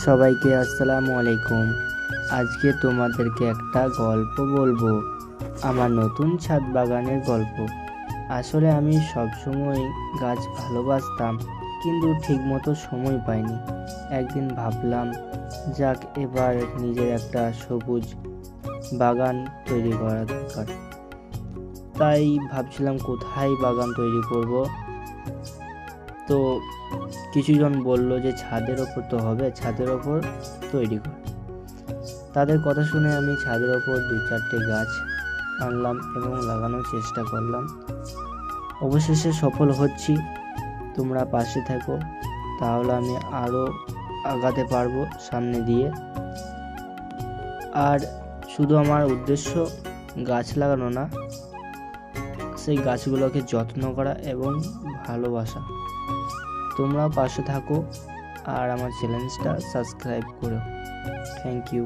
সবাইকে আসসালামু আলাইকুম। আজকে তোমাদেরকে একটা গল্প বলবো, আমার নতুন ছাদ বাগানের গল্প। আসলে আমি সবসময় গাছ ভালোবাসতাম, কিন্তু ঠিকমতো সময় পাইনি। একদিন ভাবলাম, যাক, এবার নিজের একটা সবুজ বাগান তৈরি করা দরকার। তাই ভাবছিলাম কোথায় বাগান তৈরি করব। তো কিছুজন বলল যে ছাদের ওপর তো হবে, ছাদের ওপর তৈরি কর। তাদের কথা শুনে আমি ছাদের ওপর 2-4টে গাছ আনলাম এবং লাগানোর চেষ্টা করলাম। অবশেষে সফল হচ্ছি। তোমরা পাশে থাকো, তাহলে আমি আরও আগাতে পারবো সামনে দিয়ে। আর শুধু আমার উদ্দেশ্য গাছ লাগানো না, সেই গাছগুলোকে যত্ন করা এবং ভালোবাসা। তোমরা পাশে থাকো আর আমার চ্যানেলটা সাবস্ক্রাইব করো। Thank you.